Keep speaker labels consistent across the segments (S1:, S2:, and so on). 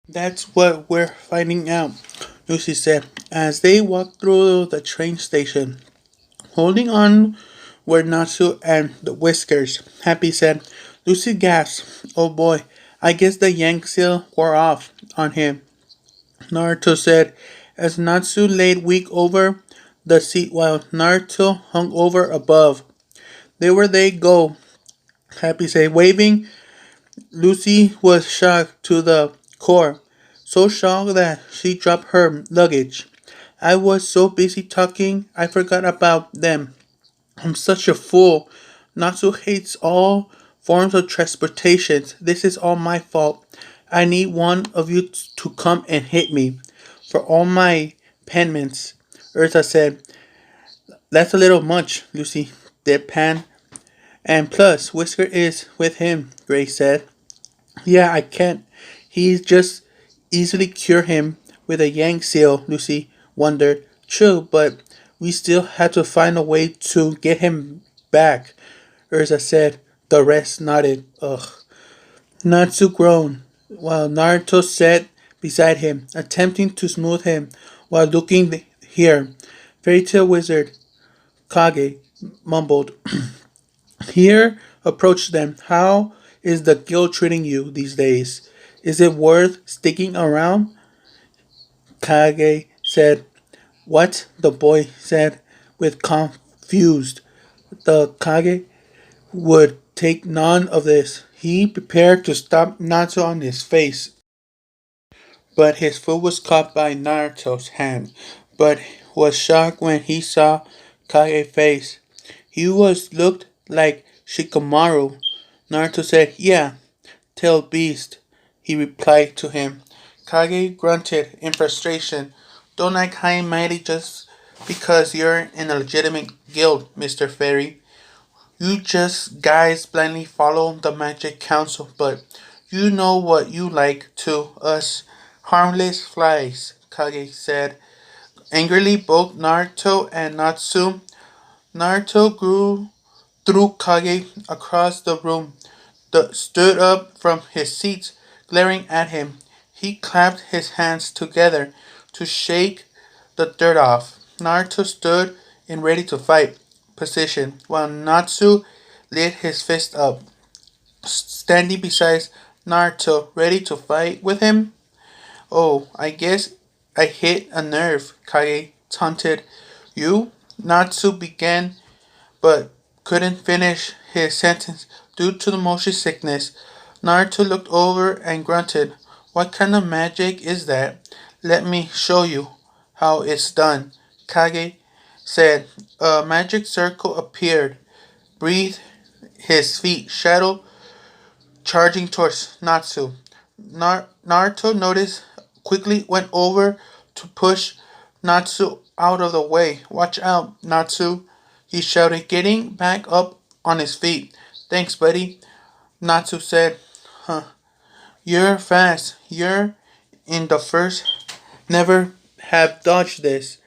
S1: That's what we're finding out, Lucy said, as they walked through the train station. Holding on were Natsu and the Whiskers. Happy said. Lucy gasped. Oh boy, I guess the yank seal wore off on him. Naruto said, as Natsu laid weak over the seat while Naruto hung over above. There where they go, Happy said, waving. Lucy was shocked to the core, so shocked that she dropped her luggage. I was so busy talking, I forgot about them. I'm such a fool. Natsu hates all forms of transportation. This is all my fault. I need one of you to come and hit me for all my penments. Erza said, that's a little much, Lucy deadpan. And plus, Whisker is with him, Grace said. Yeah, I can't. He's just easily cure him with a yank seal, Lucy wondered. True, but we still had to find a way to get him back, Urza said. The rest nodded. Ugh. Natsu groaned, while Naruto sat beside him, attempting to smooth him while looking here. Fairy tale wizard Kage mumbled. Here approached them. How is the guild treating you these days? Is it worth sticking around? Kage said. What? The boy said with confused. The Kage would take none of this. He prepared to stomp Natsu on his face, but his foot was caught by Naruto's hand, but was shocked when he saw Kage's face. He was looked like Shikamaru. Naruto said, yeah, tail beast, he replied to him. Kage grunted in frustration. Don't act high and mighty just because you're in a legitimate guild, Mr. Fairy. You just guys blindly follow the magic council, but you know what you like to us harmless flies, Kage said. Angrily, both Naruto and Natsu. Naruto grew threw Kage across the room, stood up from his seat, glaring at him. He clapped his hands together to shake the dirt off. Naruto stood in ready to fight position, while Natsu lit his fist up, standing beside Naruto, ready to fight with him. Oh, I guess I hit a nerve, Kage taunted. You? Natsu began, but couldn't finish his sentence due to the motion sickness. Naruto looked over and grunted. What kind of magic is that? Let me show you how it's done. Kage said. A magic circle appeared, breathed his feet, shadow charging towards Natsu. Naruto noticed, quickly went over to push Natsu out of the way. Watch out, Natsu, he shouted, getting back up on his feet. Thanks, buddy, Natsu said. Huh. You're fast. You're in the first. Never have dodged this.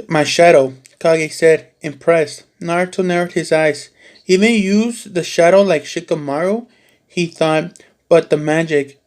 S1: My shadow, Kage said, impressed. Naruto narrowed his eyes. Even use the shadow like Shikamaru? He thought, but the magic,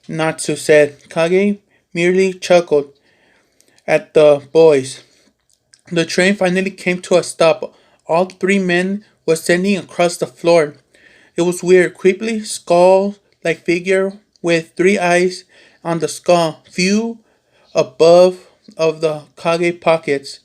S1: Natsu said. Kage merely chuckled at the boys. The train finally came to a stop. All three men were standing across the floor. It was weird, creepily skull-like figure with three eyes on the skull, few above of the Kage pockets.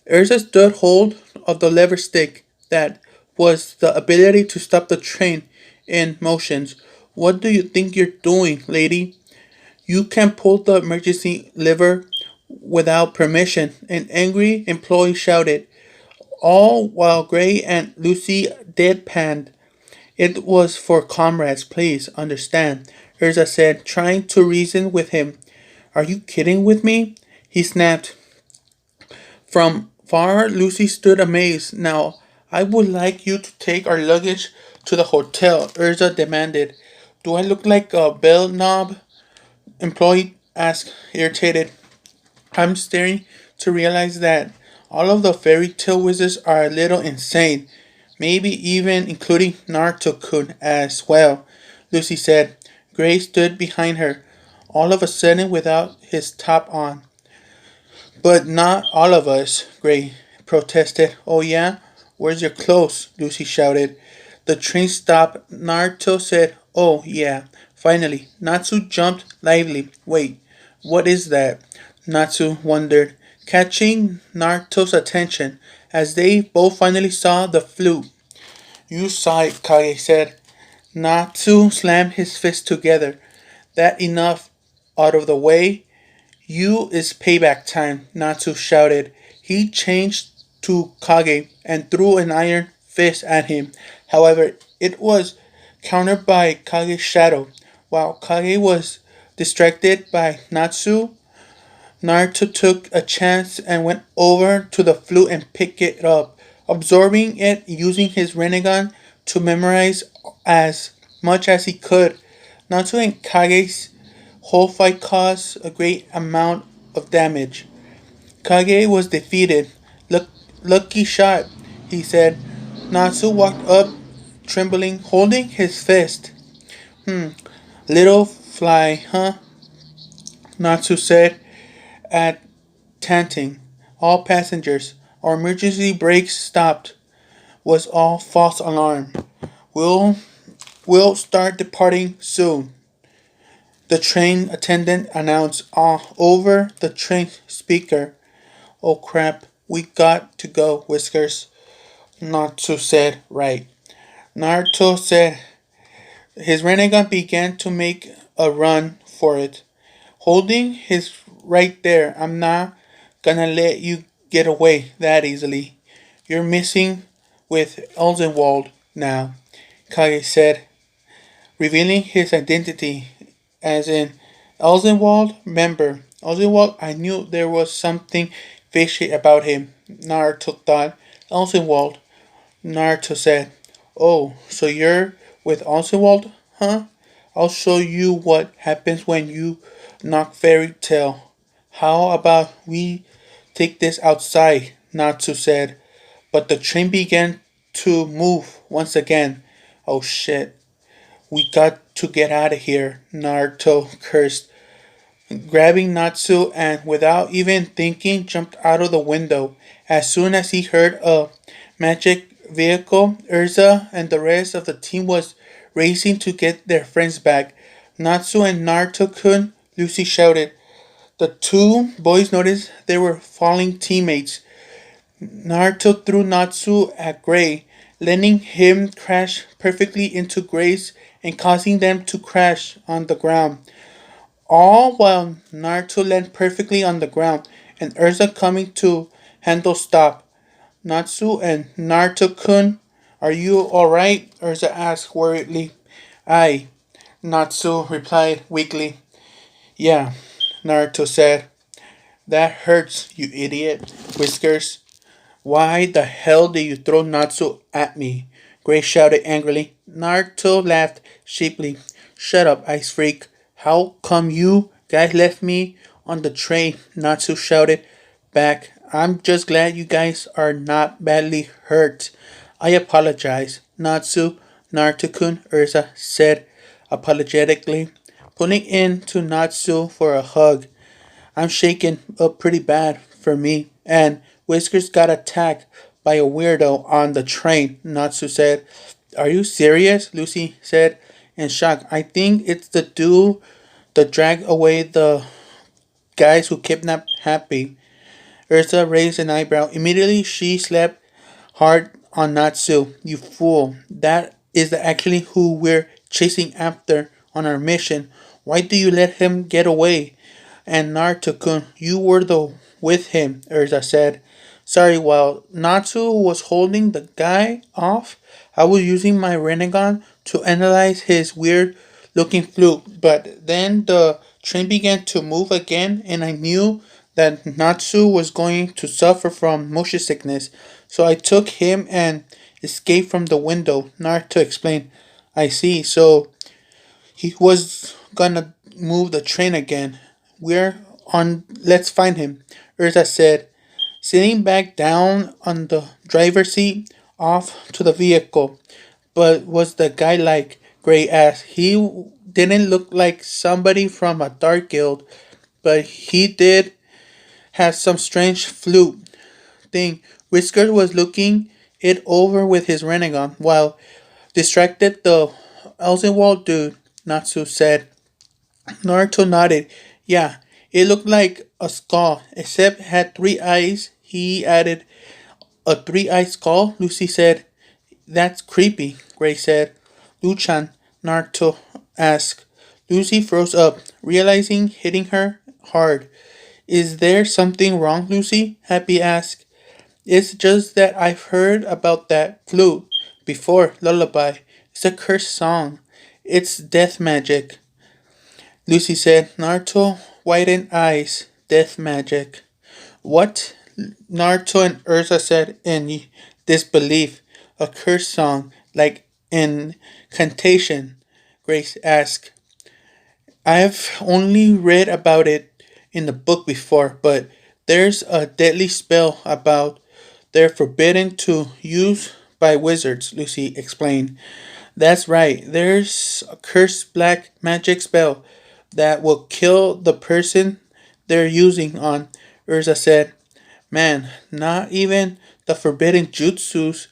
S1: Erza stood hold of the lever stick that was the ability to stop the train in motions. What do you think you're doing, lady? You can't pull the emergency lever without permission, an angry employee shouted, all while Gray and Lucy deadpanned. It was for comrades, please understand, Erza said, trying to reason with him. Are you kidding with me? He snapped. From far, Lucy stood amazed. Now, I would like you to take our luggage to the hotel, Erza demanded. Do I look like a bell knob? employee asked, irritated. I'm staring to realize that all of the fairy tale wizards are a little insane. Maybe even including Naruto-kun as well, Lucy said. Gray stood behind her, all of a sudden without his top on. But not all of us, Gray protested. Oh yeah? Where's your clothes? Lucy shouted. The train stopped. Naruto said, oh yeah. Finally, Natsu jumped lively. Wait, what is that? Natsu wondered, catching Naruto's attention as they both finally saw the flute. You saw it, Kage said. Natsu slammed his fists together. That enough out of the way. You is payback time, Natsu shouted. He changed to Kage and threw an iron fist at him. However, it was countered by Kage's shadow. While Kage was distracted by Natsu, Naruto took a chance and went over to the flute and picked it up, absorbing it using his Rinnegan to memorize as much as he could. Naruto and Kage's whole fight caused a great amount of damage. Kage was defeated. Lucky shot, he said. Natsu walked up, trembling, holding his fist. Little fly, huh? Natsu said, at Tanting. All passengers. Our emergency brakes stopped. Was all false alarm. We'll start departing soon. The train attendant announced over the train speaker. Oh crap, we got to go, Whiskers. Natsu said, right. Naruto said his Rinnegan began to make a run for it. Holding his right there, I'm not gonna let you get away that easily. You're missing with Elzenwald now, Kage said, revealing his identity as in Elzenwald member. Elzenwald, I knew there was something fishy about him, Naruto thought. Elzenwald, Naruto said. Oh, so you're with Elzenwald, huh? I'll show you what happens when you knock fairy tale. How about we take this outside? Natsu said. But the train began to move once again. Oh shit. We got to get out of here, Naruto cursed, grabbing Natsu and without even thinking jumped out of the window. As soon as he heard a magic vehicle, Erza and the rest of the team was racing to get their friends back. Natsu and Naruto-kun, Lucy shouted. The two boys noticed they were falling teammates. Naruto threw Natsu at Gray, letting him crash perfectly into Gray's and causing them to crash on the ground. All while Naruto landed perfectly on the ground and Erza coming to handle stop. Natsu and Naruto-kun, are you alright? Erza asked worriedly. Aye, Natsu replied weakly. Yeah, Naruto said. That hurts, you idiot. Whiskers. Why the hell did you throw Natsu at me? Gray shouted angrily. Naruto laughed sheepishly. Shut up, ice freak. How come you guys left me on the train? Natsu shouted back. I'm just glad you guys are not badly hurt. I apologize. Natsu, Naruto-kun, Ursa said apologetically, pulling into Natsu for a hug. I'm shaken up pretty bad for me. And Whiskers got attacked by a weirdo on the train, Natsu said. Are you serious? Lucy said in shock. I think it's the dude that dragged away the guys who kidnapped Happy. Ursa raised an eyebrow. Immediately she slapped hard on Natsu. You fool. That is actually who we're chasing after on our mission. Why do you let him get away? And Naruto-kun, you were the with him, Erza said. Sorry, while Natsu was holding the guy off, I was using my Rinnegan to analyze his weird looking flute. But then the train began to move again and I knew that Natsu was going to suffer from motion sickness. So I took him and escaped from the window. Naruto explained. I see, so he was gonna move the train again. We're on. Let's find him, Erza said, sitting back down on the driver's seat off to the vehicle. But was the guy like? Gray asked. He didn't look like somebody from a dark guild, but he did have some strange flute thing. Whiskers was looking it over with his renegade, while distracted the Elsenwald dude, Natsu said. Naruto nodded. Yeah, it looked like a skull, except had three eyes. He added, a three-eyed skull? Lucy said. That's creepy, Gray said. Luchan, Naruto asked. Lucy froze up, realizing hitting her hard. Is there something wrong, Lucy? Happy asked. It's just that I've heard about that flute before, Lullaby. It's a cursed song. It's death magic. Lucy said, Naruto widened eyes. Death magic. What? Naruto and Erza said in disbelief. A curse song, like incantation, Grace asked. I've only read about it in the book before, but there's a deadly spell about they're forbidden to use by wizards, Lucy explained. That's right, there's a cursed black magic spell that will kill the person they're using on, Urza said. Man, not even the forbidden jutsus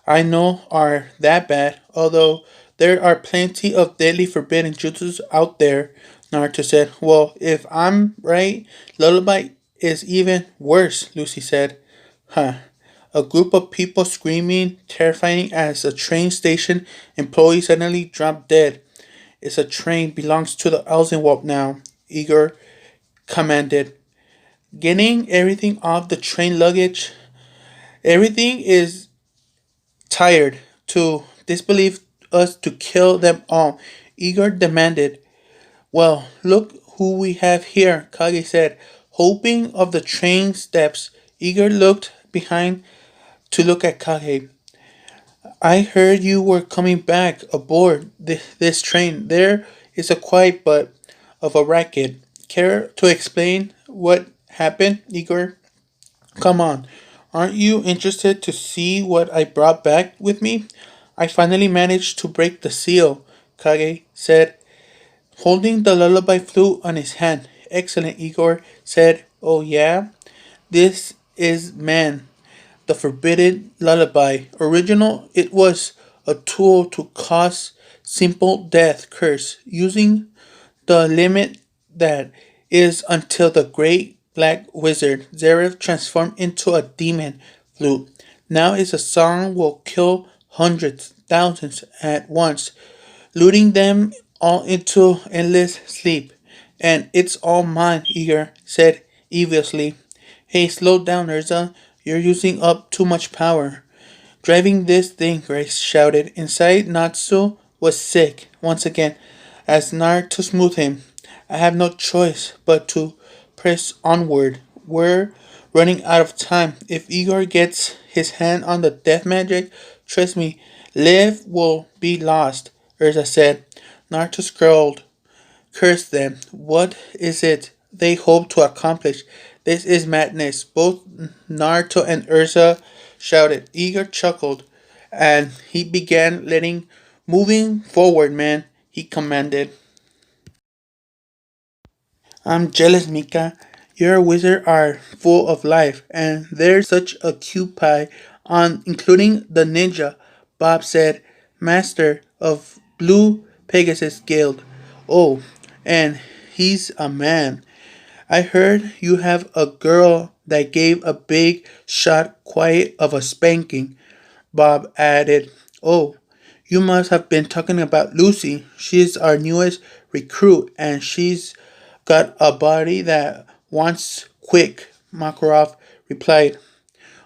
S1: I know are that bad, although there are plenty of deadly forbidden jutsus out there, Naruto said. Well, if I'm right, Lullaby is even worse, Lucy said. Huh. A group of people screaming, terrifying as a train station employee suddenly dropped dead. It's a train belongs to the Elsenwald now, Eigor commanded. Getting everything off the train luggage. Everything is tired to disbelieve us to kill them all. Igor demanded. Well, look who we have here, Kage said. Hoping of the train steps, Igor looked behind to look at Kage. I heard you were coming back aboard this train. There is a quiet but of a racket. Care to explain what happened, Igor? Come on. Aren't you interested to see what I brought back with me? I finally managed to break the seal, Kage said, holding the lullaby flute on his hand. Excellent, Igor said. Oh, yeah? This is man, the forbidden lullaby. Original, it was a tool to cause simple death curse, using the limit that is until the great black wizard Zareth transformed into a demon flute. Now is a song will kill hundreds, thousands at once, luring them all into endless sleep. And it's all mine, Igor said eviously. Hey, slow down, Erza. You're using up too much power. Driving this thing, Grace shouted. Inside, Natsu was sick once again as Naruto smoothed him. I have no choice but to press onward. We're running out of time. If Igor gets his hand on the death magic, trust me, Liv will be lost, Urza said. Naruto scowled. Curse them. What is it they hope to accomplish? This is madness. Both Naruto and Urza shouted. Igor chuckled, and he began moving forward, man, he commanded. I'm jealous, Mika. Your wizards are full of life, and there's such a cute pie on, including the ninja, Bob said, master of Blue Pegasus Guild. Oh, and he's a man. I heard you have a girl that gave a big shot quiet of a spanking. Bob added, oh, you must have been talking about Lucy. She's our newest recruit and she's got a body that wants quick, Makarov replied.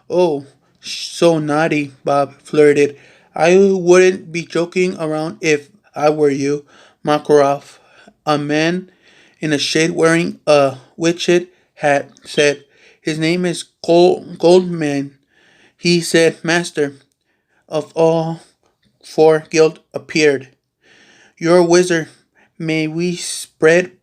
S1: Oh, so naughty, Bob flirted. I wouldn't be joking around if I were you, Makarov. A man in a shade wearing a witched hat said, his name is Goldman. He said, Master of all four guild appeared. You're a wizard. May we spread